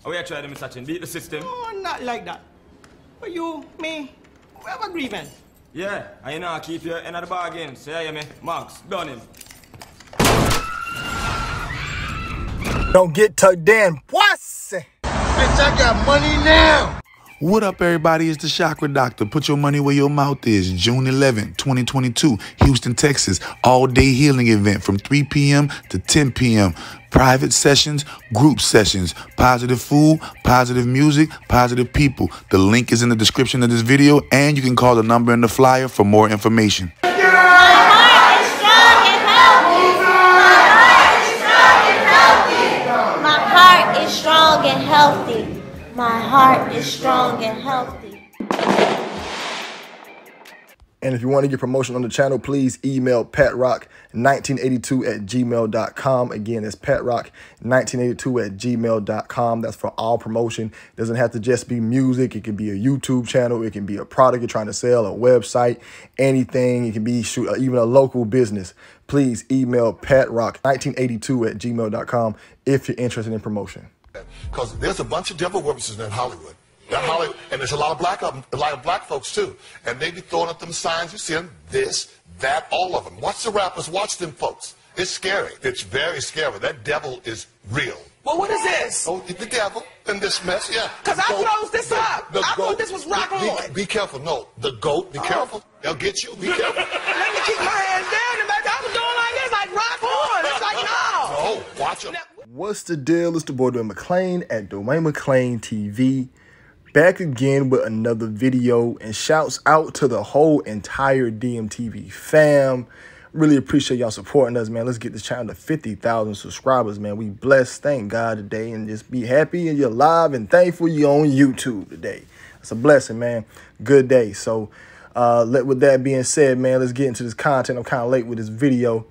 How are you trying to Mr. Chin? Beat the system? Oh, not like that. But you, me, we have agreement. Yeah, and you know, keep your end of the bargain. So yeah, me, Max, done him. Don't get tucked in, pussy. Bitch, I got money now. What up, everybody? It's the Chakra Doctor. Put your money where your mouth is. June 11th, 2022, Houston, Texas. All-day healing event from 3 p.m. to 10 p.m. Private sessions, group sessions, positive food, positive music, positive people. The link is in the description of this video, and you can call the number in the flyer for more information. My heart is strong and healthy. My heart is strong and healthy. My heart is strong and healthy. And if you want to get promotion on the channel, please email patrock1982@gmail.com. Again, it's patrock1982@gmail.com. That's for all promotion. It doesn't have to just be music. It can be a YouTube channel. It can be a product you're trying to sell, a website, anything. It can be even a local business. Please email patrock1982@gmail.com if you're interested in promotion. Because there's a bunch of devil workers in Hollywood. And there's a lot of black folks too. And they be throwing up them signs. You see them, this, that, all of them. Watch the rappers, watch them folks. It's scary. It's very scary. That devil is real. Well, what is this? Oh, the devil in this mess, yeah. Because I closed this up. I thought this was rock on. Be careful. No, the goat, be careful. They'll get you. Be careful. Let me keep my hands down. And I was doing like this, like rock on. It's like, no. No, watch them. What's the deal? It's the boy Dwayne McClain at Dwayne McClain TV. Back again with another video, and shouts out to the whole entire DMTV fam. Really appreciate y'all supporting us, man. Let's get this channel to 50,000 subscribers, man. We blessed, thank God today, and just be happy and you're live and thankful you're on YouTube today. It's a blessing, man. Good day. So with that being said, man, let's get into this content. I'm kind of late with this video.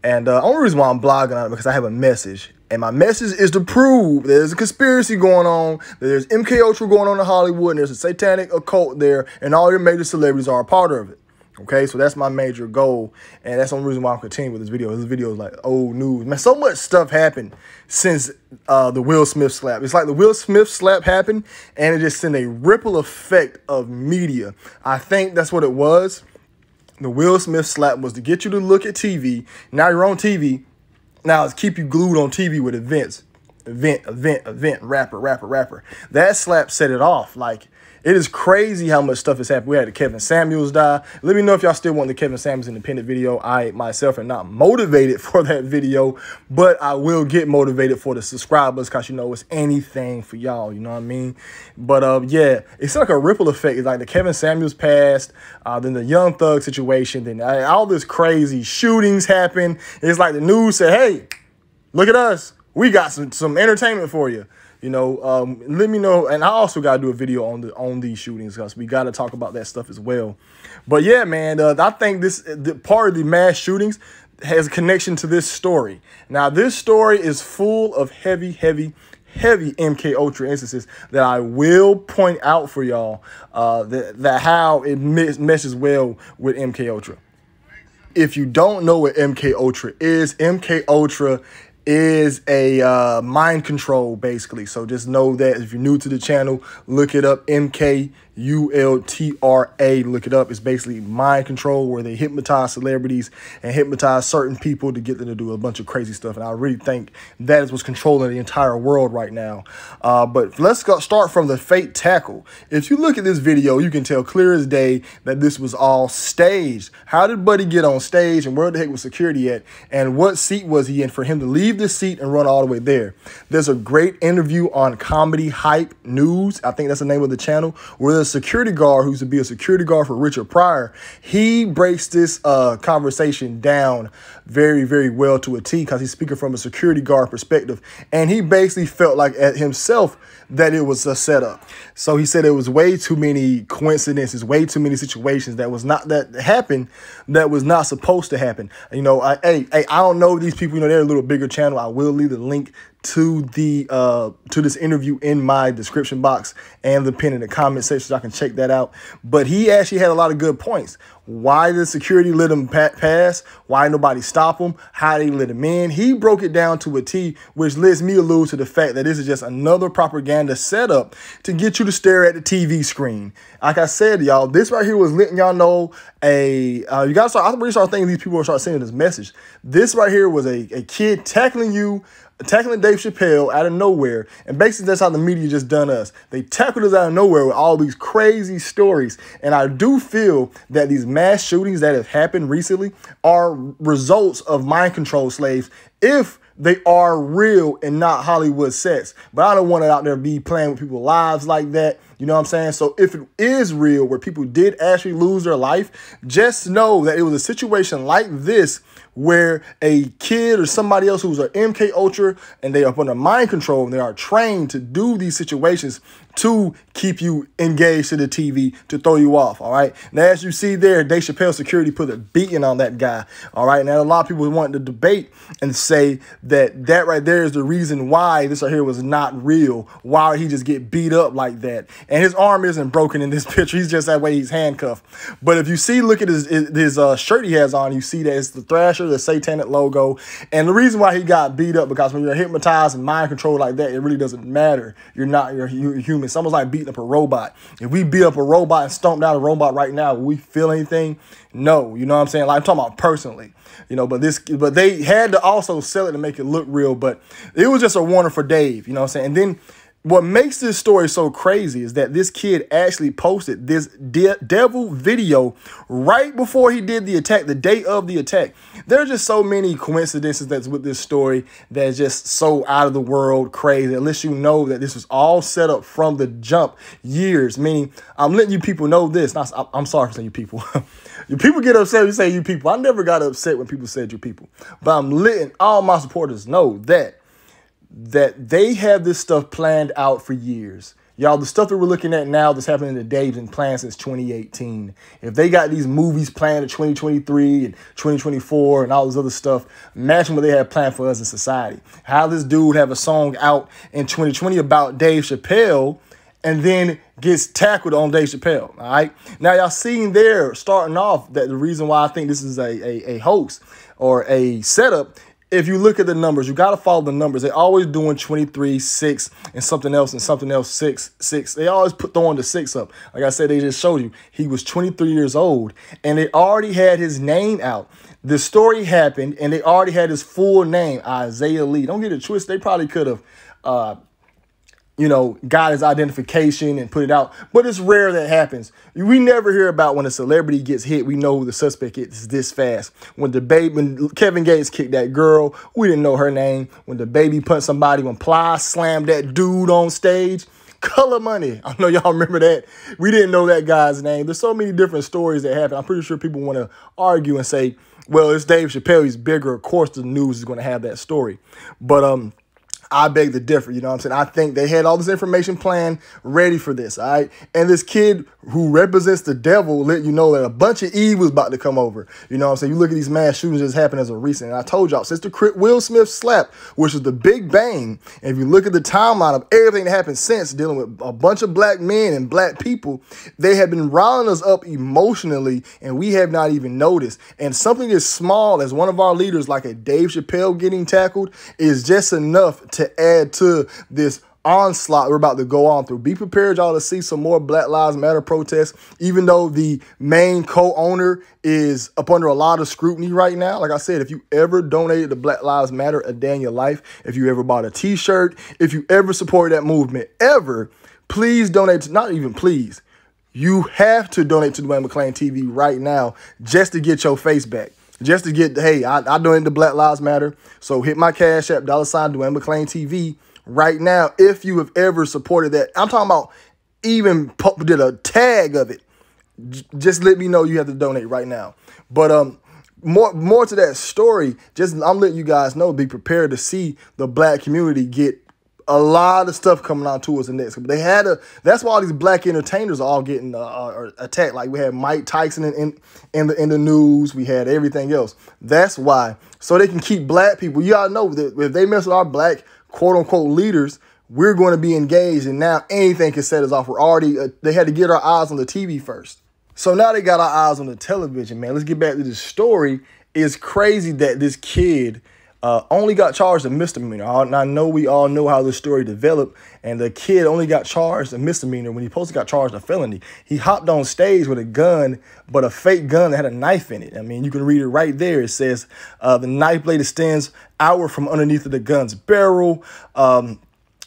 And the only reason why I'm blogging on it because I have a message. And my message is to prove there's a conspiracy going on, there's MK Ultra going on in Hollywood, and there's a satanic occult there, and all your major celebrities are a part of it. Okay, so that's my major goal, and that's the only reason why I'm continuing with this video. This video is like old news. Man, so much stuff happened since the Will Smith slap. It's like the Will Smith slap happened, and it just sent a ripple effect of media. I think that's what it was. The Will Smith slap was to get you to look at TV. Now you're on TV. Now it's keep you glued on TV with events. Event, rapper. That slap set it off. Like, it is crazy how much stuff has happened. We had the Kevin Samuels die. Let me know if y'all still want the Kevin Samuels independent video. I myself am not motivated for that video, but I will get motivated for the subscribers because, you know, it's anything for y'all. You know what I mean? But, yeah, it's like a ripple effect. It's like the Kevin Samuels passed, then the Young Thug situation, then all this crazy shootings happen. It's like the news said, hey, look at us. We got some entertainment for you. You know, let me know. And I also got to do a video on these shootings because we got to talk about that stuff as well. But yeah, man, I think part of the mass shootings has a connection to this story. Now, this story is full of heavy MK Ultra instances that I will point out for y'all that how it meshes well with MK Ultra. If you don't know what MK Ultra is a mind control, basically. So just know that if you're new to the channel, look it up. MKULTRA. Look it up. It's basically mind control where they hypnotize celebrities and hypnotize certain people to get them to do a bunch of crazy stuff. And I really think that is what's controlling the entire world right now. But let's start from the fake tackle. If you look at this video, you can tell clear as day that this was all staged. How did Buddy get on stage, and where the heck was security at? And what seat was he in for him to leave the seat and run all the way there? There's a great interview on Comedy Hype News. I think that's the name of the channel, where the security guard who used to be a security guard for Richard Pryor, he breaks this conversation down very well to a T because he's speaking from a security guard perspective, and he basically felt like himself that it was a setup. So he said it was way too many coincidences, way too many situations that happened that was not supposed to happen. You know, I don't know these people. You know, they're a little bigger channel. I will leave the link to this interview in my description box and the pin in the comment section so I can check that out. But he actually had a lot of good points. Why the security let him pass? Why nobody stop him? How they let him in? He broke it down to a T, which lets me allude to the fact that this is just another propaganda setup to get you to stare at the TV screen. Like I said, y'all, this right here was letting y'all know you gotta start. I really start thinking these people will start sending this message. This right here was a kid tackling Dave Chappelle out of nowhere. And basically that's how the media just done us. They tackled us out of nowhere with all these crazy stories. And I do feel that these mass shootings that have happened recently are results of mind control slaves if they are real and not Hollywood sets. But I don't want to out there be playing with people's lives like that. You know what I'm saying? So if it is real where people did actually lose their life, just know that it was a situation like this where a kid or somebody else who's an MK Ultra and they are under mind control and they are trained to do these situations to keep you engaged to the TV, to throw you off, all right? Now, as you see there, Dave Chappelle security put a beating on that guy, all right? Now, a lot of people want to debate and say that that right there is the reason why this right here was not real. Why would he just get beat up like that? And his arm isn't broken in this picture. He's just that way. He's handcuffed. But if you see, look at his shirt he has on, you see that it's the Thrasher, the satanic logo. And the reason why he got beat up, because when you're hypnotized and mind controlled like that, it really doesn't matter. You're human. It's almost like beating up a robot. If we beat up a robot and stomped out a robot right now, will we feel anything? No. You know what I'm saying? Like, I'm talking about personally. You know, but they had to also sell it to make it look real. But it was just a warning for Dave. You know what I'm saying? And then what makes this story so crazy is that this kid actually posted this devil video right before he did the attack, the day of the attack. There are just so many coincidences that's with this story that's just so out of the world crazy. Unless you know that this was all set up from the jump, years. Meaning, I'm letting you people know this. I'm sorry for saying you people. You people get upset when you say you people. I never got upset when people said you people. But I'm letting all my supporters know that they have this stuff planned out for years. Y'all, the stuff that we're looking at now that's happening today has been planned since 2018. If they got these movies planned in 2023 and 2024 and all this other stuff, imagine what they have planned for us in society. How this dude have a song out in 2020 about Dave Chappelle and then gets tackled on Dave Chappelle, all right? Now, y'all seen there, starting off, that the reason why I think this is a hoax or a setup, if you look at the numbers, you got to follow the numbers. They're always doing 23, 6, and something else, 6, 6. They always throwing the 6 up. Like I said, they just showed you. He was 23 years old, and they already had his name out. The story happened, and they already had his full name, Isaiah Lee. Don't get it twisted. They probably could have got his identification and put it out. But it's rare that happens. We never hear about when a celebrity gets hit, we know who the suspect is this fast. When Kevin Gates kicked that girl, we didn't know her name. When the baby punched somebody, when Ply slammed that dude on stage, Color Money. I know y'all remember that. We didn't know that guy's name. There's so many different stories that happen. I'm pretty sure people want to argue and say, well, it's Dave Chappelle. He's bigger. Of course, the news is going to have that story. But, I beg to differ, you know what I'm saying? I think they had all this information planned, ready for this, all right? And this kid who represents the devil let you know that a bunch of evil was about to come over. You know what I'm saying? You look at these mass shootings that's happened as of recent. And I told y'all, since the Will Smith slap, which is the big bang, and if you look at the timeline of everything that happened since, dealing with a bunch of black men and black people, they have been riling us up emotionally, and we have not even noticed. And something as small as one of our leaders, like a Dave Chappelle getting tackled, is just enough to add to this onslaught we're about to go on through. Be prepared, y'all, to see some more Black Lives Matter protests, even though the main co-owner is up under a lot of scrutiny right now. Like I said, if you ever donated to Black Lives Matter a day in your life, if you ever bought a t-shirt, if you ever supported that movement, ever, please donate to, not even please, you have to donate to Dwayne McClain TV right now just to get your face back. Just to get, hey, I donate to Black Lives Matter, so hit my Cash App, $Dwayne McClain TV right now if you have ever supported that. I'm talking about even did a tag of it. Just let me know you have to donate right now. But more to that story, I'm letting you guys know, be prepared to see the black community get a lot of stuff coming on to us in next. That's why all these black entertainers are all getting attacked. Like we had Mike Tyson in the news. We had everything else. That's why. So they can keep black people. You all know that if they mess with our black quote unquote leaders, we're going to be engaged, and now anything can set us off. We're already, they had to get our eyes on the TV first. So now they got our eyes on the television, man. Let's get back to this story. It's crazy that this kid only got charged a misdemeanor. I know we all know how this story developed, and the kid only got charged a misdemeanor when he supposed to got charged a felony. He hopped on stage with a gun, but a fake gun that had a knife in it. I mean, you can read it right there. It says the knife blade extends outward from underneath of the gun's barrel.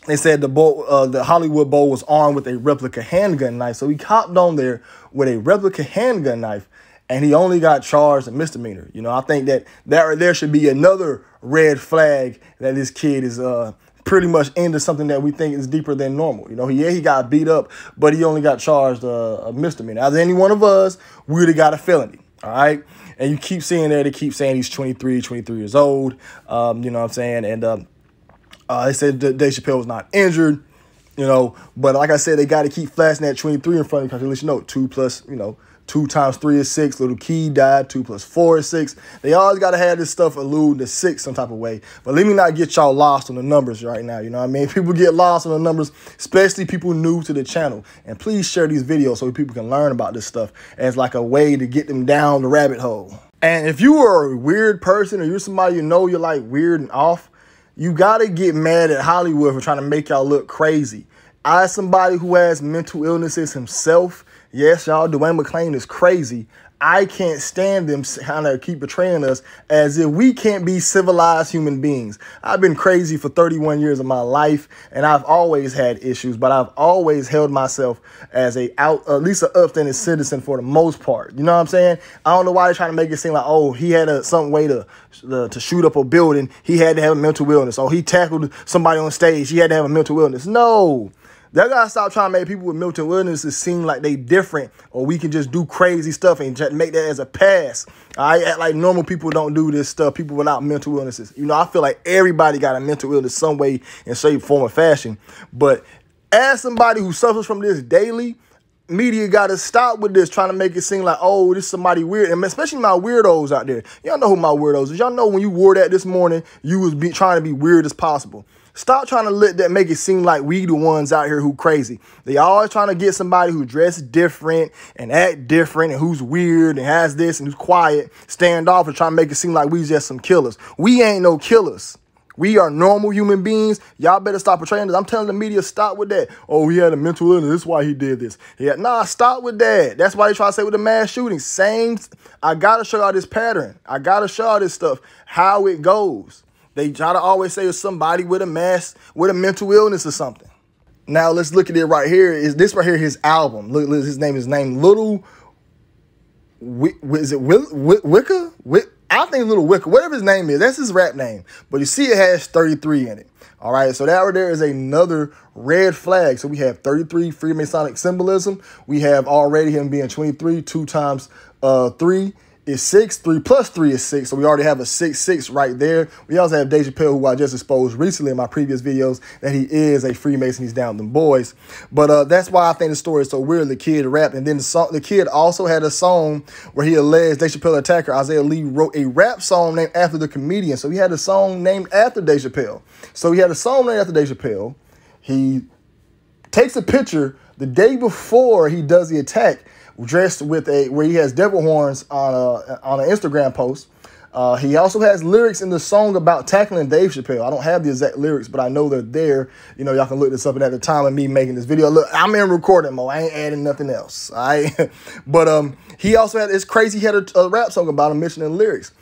They said the Hollywood Bowl was armed with a replica handgun knife. So he hopped on there with a replica handgun knife, and he only got charged a misdemeanor. You know, I think that there should be another red flag that this kid is pretty much into something that we think is deeper than normal. You know, he got beat up, but he only got charged a misdemeanor. As any one of us, we would have got a felony. All right. And you keep seeing that. They keep saying he's 23 years old. You know what I'm saying? And they said Dave Chappelle was not injured, you know, but like I said, they got to keep flashing that 23 in front of you because at least you know 2 plus, you know, 2 times 3 is 6. Little Key died. 2 plus 4 is 6. They always got to have this stuff alluding to 6 some type of way. But let me not get y'all lost on the numbers right now. You know what I mean? People get lost on the numbers, especially people new to the channel. And please share these videos so people can learn about this stuff as like a way to get them down the rabbit hole. And if you are a weird person or you're somebody you know you're like weird and off, you got to get mad at Hollywood for trying to make y'all look crazy. As somebody who has mental illnesses himself, yes, y'all, Dwayne McClain is crazy. I can't stand them kind of keep portraying us as if we can't be civilized human beings. I've been crazy for 31 years of my life, and I've always had issues, but I've always held myself as at least an upstanding citizen for the most part. You know what I'm saying? I don't know why they're trying to make it seem like, oh, he had some way to shoot up a building. He had to have a mental illness. Oh, he tackled somebody on stage. He had to have a mental illness. No. They gotta stop trying to make people with mental illnesses seem like they different, or we can just do crazy stuff and just make that as a pass. I act like normal people don't do this stuff. People without mental illnesses. You know, I feel like everybody got a mental illness some way, in shape, form, or fashion. But as somebody who suffers from this daily, media got to stop with this, trying to make it seem like, oh, this is somebody weird. And especially my weirdos out there. Y'all know who my weirdos is. Y'all know when you wore that this morning, you was trying to be weird as possible. Stop trying to let that make it seem like we the ones out here who crazy. They always trying to get somebody who dress different and act different and who's weird and has this and who's quiet, stand off and try to make it seem like we just some killers. We ain't no killers. We are normal human beings. Y'all better stop portraying this. I'm telling the media, stop with that. Oh, he had a mental illness. This is why he did this. Yeah, nah, stop with that. That's why they try to say with the mass shooting. Same. I got to show y'all this pattern. I got to show y'all this stuff, how it goes. They try to always say it's somebody with a mental illness or something. Now let's look at it right here. Is this right here his album? Look, his name is named Little. Is it Wicca? I think Little Wicca, whatever his name is, that's his rap name. But you see it has 33 in it. All right, so that right there is another red flag. So we have 33 Freemasonic symbolism. We have already him being 23, 2 times 3 is 6, 3 plus 3 is 6. So we already have a 6-6 right there. We also have Dave Chappelle, who I just exposed recently in my previous videos, that he is a Freemason. He's down with them boys. But that's why I think the story is so weird. The kid rapped, and then the kid also had a song where he alleged Dave Chappelle attacker Isaiah Lee wrote a rap song named after the comedian. So he had a song named after Dave Chappelle. So he had a song named after Dave Chappelle. He takes a picture the day before he does the attack, dressed with where he has devil horns on an Instagram post. He also has lyrics in the song about tackling Dave Chappelle. I don't have the exact lyrics, but I know they're there. You know, y'all can look this up. And at the time of me making this video, look, I'm in recording mode. I ain't adding nothing else. All right. But he also had, it's crazy, he had a rap song about him mentioning lyrics.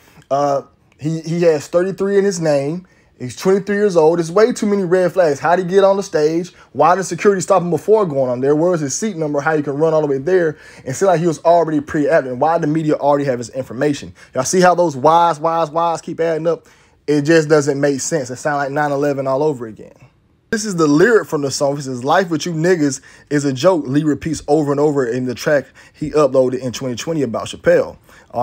He has 33 in his name. He's 23 years old. There's way too many red flags. How did he get on the stage? Why did security stop him before going on there? Where was his seat number? How you can run all the way there and seem like he was already pre-active? Why did the media already have his information? Y'all see how those whys keep adding up? It just doesn't make sense. It sounds like 9/11 all over again. This is the lyric from the song. It says, "Life with you niggas is a joke." Lee repeats over and over in the track he uploaded in 2020 about Chappelle.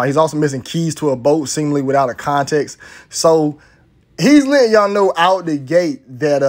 He's also missing keys to a boat, seemingly without a context. So he's letting y'all know out the gate that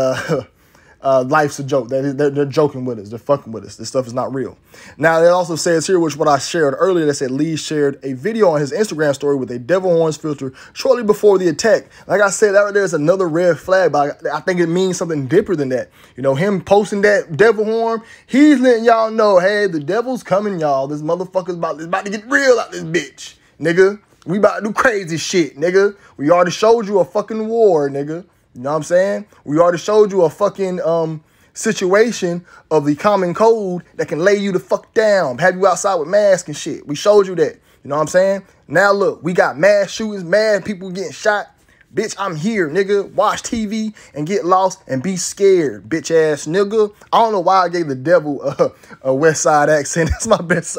life's a joke. They're joking with us. They're fucking with us. This stuff is not real. Now, it also says here, which what I shared earlier, that said Lee shared a video on his Instagram story with a devil horns filter shortly before the attack. Like I said, that right there is another red flag, but I think it means something deeper than that. You know, him posting that devil horn, he's letting y'all know, hey, the devil's coming, y'all. This motherfucker's about to get real out this bitch, nigga. We about to do crazy shit, nigga. We already showed you a fucking war, nigga. You know what I'm saying? We already showed you a fucking situation of the common code that can lay you the fuck down, have you outside with masks and shit. We showed you that. You know what I'm saying? Now look, we got mass shootings, mad people getting shot. Bitch, I'm here, nigga. Watch TV and get lost and be scared, bitch ass nigga. I don't know why I gave the devil a West Side accent. That's my best.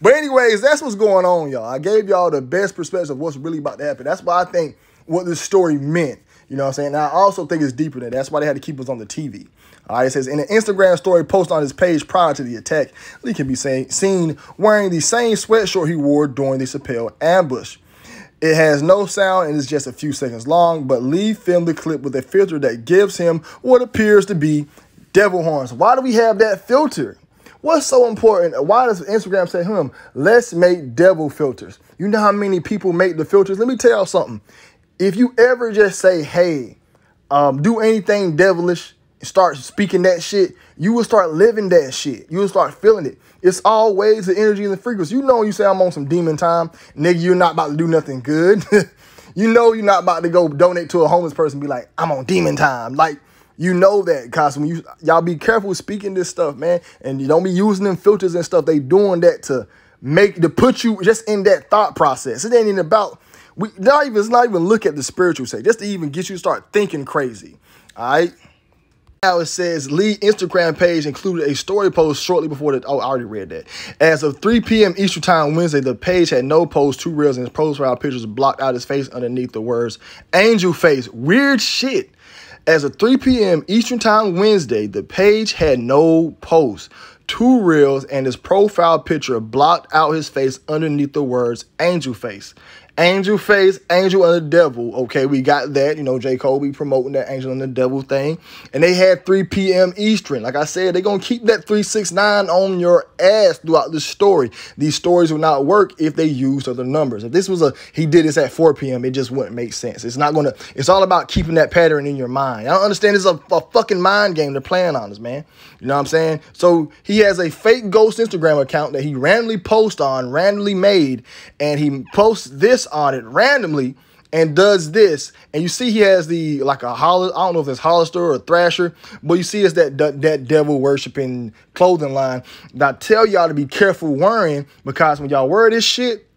But anyways, that's what's going on, y'all. I gave y'all the best perspective of what's really about to happen. That's why I think what this story meant. You know what I'm saying? Now, I also think it's deeper than that. That's why they had to keep us on the TV. All right, it says, in an Instagram story posted on his page prior to the attack, Lee can be seen wearing the same sweatshirt he wore during the CHAPPELLE ambush. It has no sound and is just a few seconds long, but Lee filmed the clip with a filter that gives him what appears to be devil horns. Why do we have that filter? What's so important? Why does Instagram say, let's make devil filters? You know how many people make the filters? Let me tell y'all something. If you ever just say, hey, do anything devilish, and start speaking that shit, you will start living that shit. You will start feeling it. It's always the energy and the frequency. You know, you say I'm on some demon time, nigga, you're not about to do nothing good. You know you're not about to go donate to a homeless person and be like, I'm on demon time. Like, you know that, cause when y'all be careful with speaking this stuff, man, and you don't be using them filters and stuff. They doing that to put you just in that thought process. It ain't even about it's not even look at the spiritual side, just to even get you to start thinking crazy. All right. Now it says Lee Instagram page included a story post shortly before I already read that. As of 3 p.m. Eastern Time Wednesday, the page had no post, 2 reels, and his profile pictures blocked out his face underneath the words angel face. Weird shit. As of 3 p.m. Eastern Time Wednesday, the page had no post, 2 reels, and his profile picture blocked out his face underneath the words angel face. Angel face, angel and the devil. Okay, we got that. You know, J. Cole be promoting that angel and the devil thing. And they had 3 p.m. Eastern. Like I said, they're going to keep that 369 on your ass throughout the story. These stories will not work if they used other numbers. If this was he did this at 4 p.m., it just wouldn't make sense. It's not going to, it's all about keeping that pattern in your mind. I don't understand. It's a fucking mind game they're playing on us, man. You know what I'm saying? So he has a fake ghost Instagram account that he randomly posts on, randomly made, and he posts this on it randomly and does this, and you see he has the like a I don't know if it's Hollister or Thrasher, but you see it's that devil worshiping clothing line that I tell y'all to be careful wearing, because when y'all wear this shit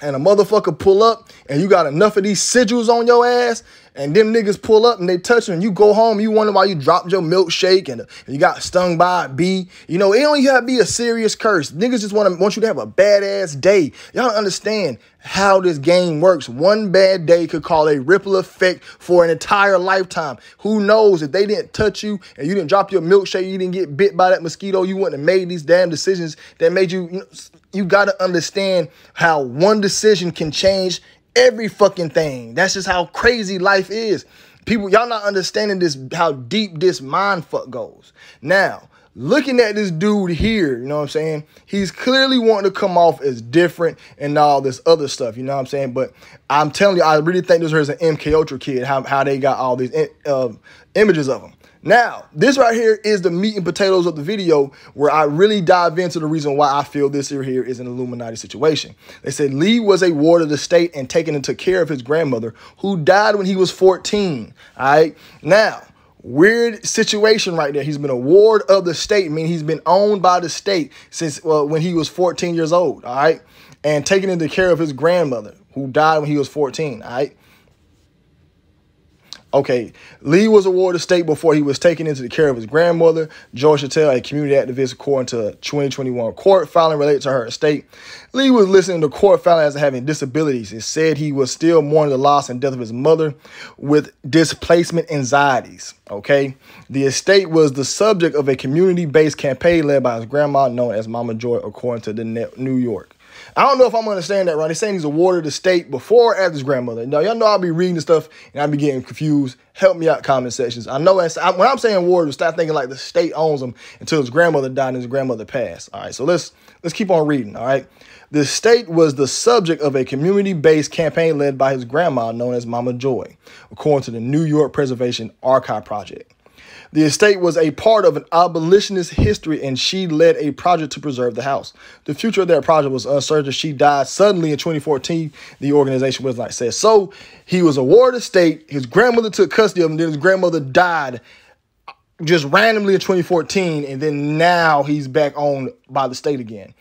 and a motherfucker pull up and you got enough of these sigils on your ass, and them niggas pull up and they touch you, and you go home, you wonder why you dropped your milkshake and you got stung by a bee. You know, it don't even have to be a serious curse. Niggas just want you to have a badass day. Y'all don't understand how this game works. One bad day could cause a ripple effect for an entire lifetime. Who knows, if they didn't touch you and you didn't drop your milkshake, you didn't get bit by that mosquito, you wouldn't have made these damn decisions that made you you got to understand how one decision can change every fucking thing. That's just how crazy life is. People, y'all not understanding this, how deep this mind fuck goes. Now, looking at this dude here, you know what I'm saying? He's clearly wanting to come off as different and all this other stuff, you know what I'm saying? But I'm telling you, I really think this is an MK Ultra kid, how they got all these images of him. Now, this right here is the meat and potatoes of the video, where I really dive into the reason why I feel this here is an Illuminati situation. They said Lee was a ward of the state and taken and took care of his grandmother, who died when he was 14. All right. Now, weird situation right there. He's been a ward of the state, meaning he's been owned by the state since when he was 14 years old. All right. And taking into care of his grandmother, who died when he was 14. All right. Okay, Lee was a ward of state before he was taken into the care of his grandmother, George Chappelle, a community activist, according to 2021 court filing related to her estate. Lee was listed to court filing as having disabilities. It said he was still mourning the loss and death of his mother with displacement anxieties. Okay, the estate was the subject of a community-based campaign led by his grandma, known as Mama Joy, according to the New York. I don't know if I'm understanding that right. They're saying he's awarded the estate before or after his grandmother. Now, y'all know I'll be reading the stuff and I'll be getting confused. Help me out, comment sections. I know when I'm saying awarded, start thinking like the state owns him until his grandmother died and his grandmother passed. All right, so let's keep on reading, all right? The estate was the subject of a community-based campaign led by his grandma, known as Mama Joy, according to the New York Preservation Archive Project. The estate was a part of an abolitionist history, and she led a project to preserve the house. The future of that project was uncertain. She died suddenly in 2014, the organization was like said. So he was awarded estate, his grandmother took custody of him, then his grandmother died just randomly in 2014, and then now he's back owned by the state again.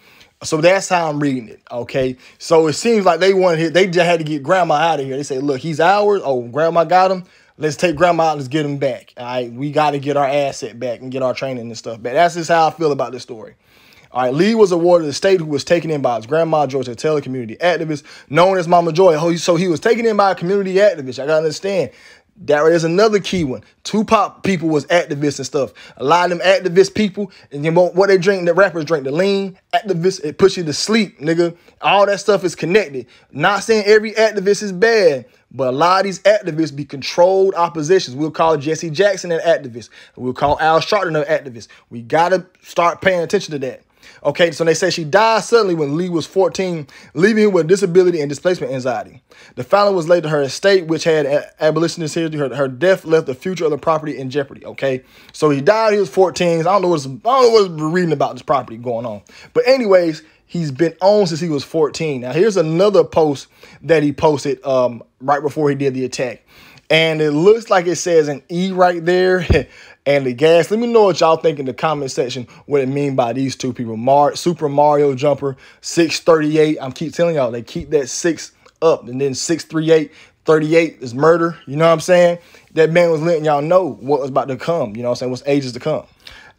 So that's how I'm reading it, okay? So it seems like they just had to get grandma out of here. They say, look, he's ours. Oh, grandma got him. Let's take grandma out and let's get him back. All right, we got to get our asset back and get our training and stuff back. That's just how I feel about this story. All right, Lee was awarded the estate, who was taken in by his grandma, Joy Chappelle, a community activist known as Mama Joy. So he was taken in by a community activist. I got to understand. There's another key one. Tupac people was activists and stuff. A lot of them activist people, and you know what they drink, the rappers drink the lean. Activists, it puts you to sleep, nigga. All that stuff is connected. Not saying every activist is bad, but a lot of these activists be controlled oppositions. We'll call Jesse Jackson an activist. We'll call Al Sharpton an activist. We got to start paying attention to that. Okay, so they say she died suddenly when Lee was 14, leaving her with disability and displacement anxiety. The filing was laid to her estate, which had abolitionist history. Her death left the future of the property in jeopardy. Okay, so he died. He was 14. I don't know what's reading about this property going on. But anyways, he's been owned since he was 14. Now here's another post that he posted right before he did the attack, and it looks like it says an E right there. And the gas. Let me know what y'all think in the comment section what it mean by these two people. Super Mario Jumper 638. I'm keep telling y'all, they keep that 6 up. And then 638, 38 is murder. You know what I'm saying? That man was letting y'all know what was about to come. You know what I'm saying? What's ages to come.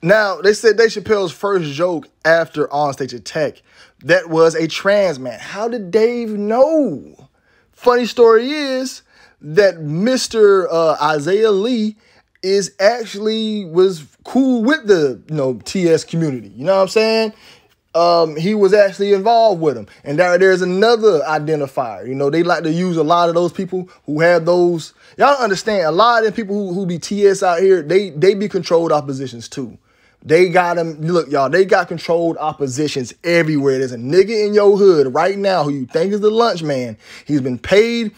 Now, they said Dave Chappelle's first joke after onstage attack, that was a trans man. How did Dave know? Funny story is that Mr. Isaiah Lee was cool with the, TS community. You know what I'm saying? He was actually involved with them. And there's another identifier. They like to use a lot of those people who have those. Y'all understand, a lot of them people who be TS out here, they be controlled oppositions too. They got them. Look, y'all, they got controlled oppositions everywhere. There's a nigga in your hood right now who you think is the lunch man. He's been paid.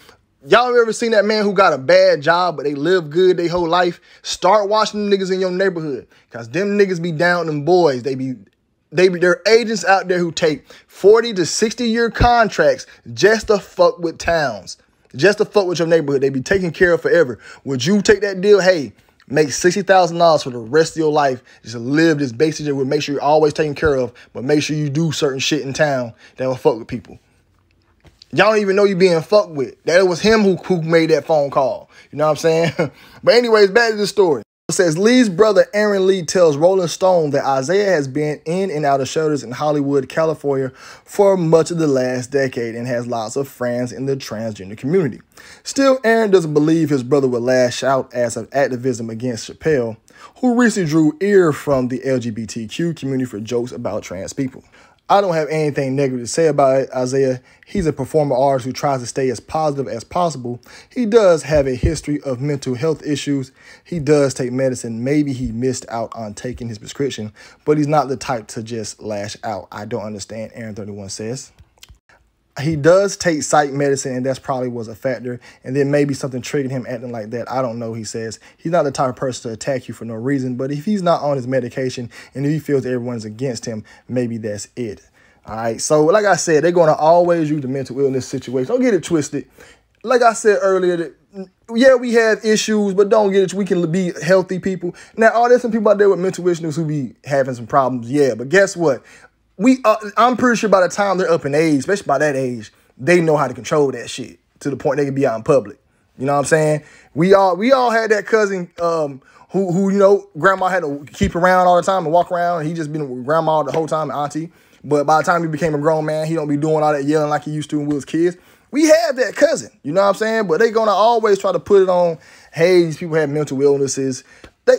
Y'all have ever seen that man who got a bad job, but they live good their whole life? Start watching them niggas in your neighborhood, because them niggas be down them boys. There are agents out there who take 40 to 60-year contracts just to fuck with towns, just to fuck with your neighborhood. They be taken care of forever. Would you take that deal? Hey, make $60,000 for the rest of your life, just to live this basic that would make sure you're always taken care of, but make sure you do certain shit in town that will fuck with people. Y'all don't even know you being fucked with. That was him who made that phone call. You know what I'm saying? But anyways, back to the story. It says Lee's brother Aaron Lee tells Rolling Stone that Isaiah has been in and out of shelters in Hollywood, California for much of the last decade and has lots of friends in the transgender community. Still, Aaron doesn't believe his brother would lash out as of activism against Chappelle, who recently drew ear from the LGBTQ community for jokes about trans people. I don't have anything negative to say about it, Isaiah. He's a performer artist who tries to stay as positive as possible. He does have a history of mental health issues. He does take medicine. Maybe he missed out on taking his prescription, but he's not the type to just lash out. I don't understand, Aaron 31 says. He does take psych medicine, and that's probably was a factor. And then maybe something triggered him acting like that. I don't know, he says. He's not the type of person to attack you for no reason. But if he's not on his medication and if he feels everyone's against him, maybe that's it. All right. So like I said, they're going to always use the mental illness situation. Don't get it twisted. Like I said earlier, yeah, we have issues, but don't get it. We can be healthy people. Now, there's some people out there with mental issues who be having some problems. Yeah, but guess what? I'm pretty sure by the time they're up in age, especially by that age, they know how to control that shit to the point they can be out in public. You know what I'm saying? We all had that cousin who grandma had to keep around all the time and walk around. He just been with grandma the whole time and auntie. But by the time he became a grown man, he don't be doing all that yelling like he used to when we was kids. We have that cousin. You know what I'm saying? But they gonna always try to put it on, hey, these people have mental illnesses.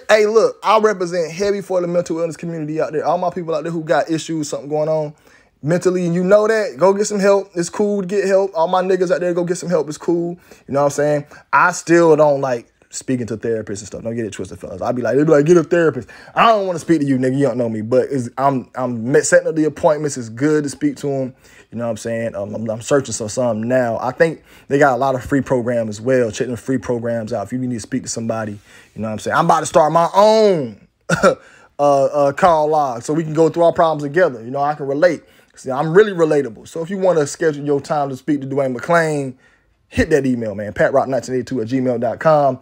Hey, look, I represent heavy for the mental illness community out there. All my people out there who got issues, something going on, mentally, and you know that, go get some help. It's cool to get help. All my niggas out there, go get some help. It's cool. You know what I'm saying? I still don't like speaking to therapists and stuff. Don't get it twisted, fellas. I'd be like, they'd be like, get a therapist. I don't want to speak to you, nigga. You don't know me. But I'm setting up the appointments. It's good to speak to them. You know what I'm saying? I'm searching for some now. I think they got a lot of free programs as well. Check them free programs out. If you need to speak to somebody, you know what I'm saying? I'm about to start my own call log so we can go through our problems together. You know, I can relate. See, I'm really relatable. So if you want to schedule your time to speak to Dwayne McClain, hit that email, man, patrock1982@gmail.com.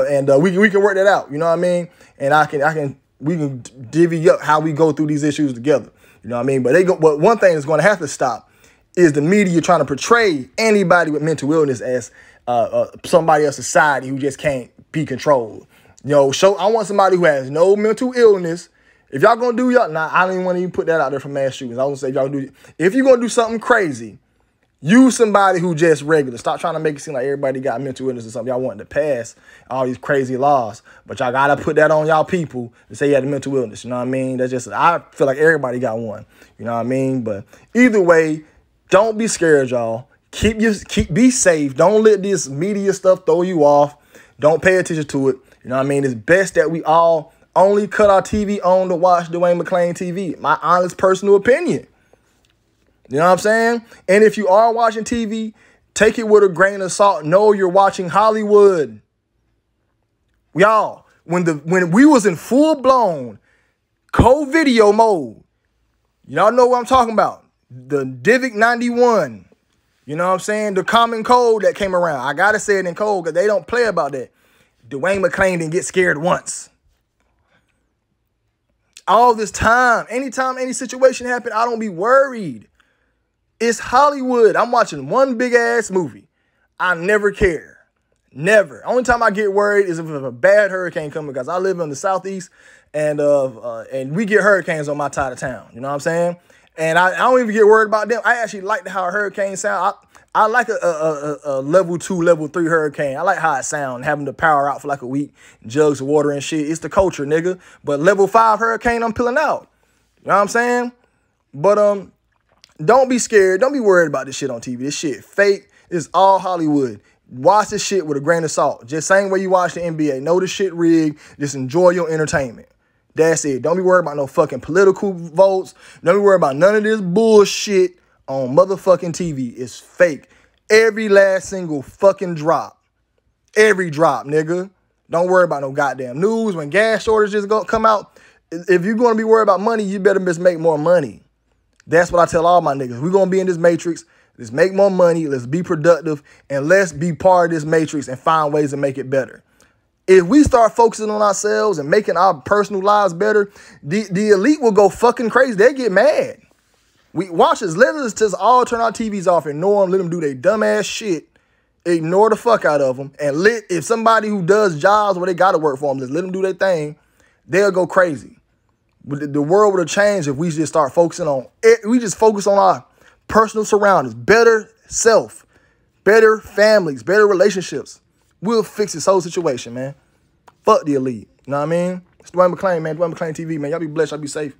And we can work that out. You know what I mean? And we can divvy up how we go through these issues together. You know what I mean? But one thing that's going to have to stop is the media trying to portray anybody with mental illness as somebody of society who just can't be controlled. You know, I want somebody who has no mental illness. If y'all gonna do y'all, I don't even want to even put that out there for mass shootings. I was gonna say if you're gonna do something crazy, use somebody who just regular. Stop trying to make it seem like everybody got mental illness or something. Y'all wanting to pass all these crazy laws, but y'all gotta put that on y'all people to say you had a mental illness. You know what I mean? That's just, I feel like everybody got one. You know what I mean? But either way, don't be scared, y'all. Be safe. Don't let this media stuff throw you off. Don't pay attention to it. You know what I mean? It's best that we all only cut our TV on to watch Dwayne McClain TV. My honest personal opinion. You know what I'm saying? And if you are watching TV, take it with a grain of salt. Know you're watching Hollywood. Y'all, when we was in full-blown co-video mode, y'all know what I'm talking about. The Divic 91. You know what I'm saying? The common code that came around. I got to say it in code because they don't play about that. Dwayne McClain didn't get scared once. All this time, anytime any situation happened, I don't be worried. It's Hollywood. I'm watching one big-ass movie. I never care. Never. Only time I get worried is if a bad hurricane comes, because I live in the southeast, and we get hurricanes on my side of town. You know what I'm saying? And I don't even get worried about them. I actually like how a hurricane sound. I like a level 2, level 3 hurricane. I like how it sound, having to power out for like a week, jugs of water and shit. It's the culture, nigga. But level 5 hurricane, I'm peeling out. You know what I'm saying? But don't be scared. Don't be worried about this shit on TV. This shit fake. It's all Hollywood. Watch this shit with a grain of salt. Just same way you watch the NBA. Know the shit rigged. Just enjoy your entertainment. That's it. Don't be worried about no fucking political votes. Don't be worried about none of this bullshit on motherfucking TV. It's fake. Every last single fucking drop. Every drop, nigga. Don't worry about no goddamn news. When gas shortages come out, if you're going to be worried about money, you better just make more money. That's what I tell all my niggas. We're going to be in this matrix. Let's make more money. Let's be productive. And let's be part of this matrix and find ways to make it better. If we start focusing on ourselves and making our personal lives better, the elite will go fucking crazy. They get mad. We watch this. Let us just all turn our TVs off and ignore them. Let them do their dumbass shit. Ignore the fuck out of them. And if somebody who does jobs where they got to work for them, just let them do their thing, they'll go crazy. But the world would have changed if we just start focusing on it. We just focus on our personal surroundings, better self, better families, better relationships. We'll fix this whole situation, man. Fuck the elite. You know what I mean? It's Dwayne McClain, man. Dwayne McClain TV, man. Y'all be blessed. Y'all be safe.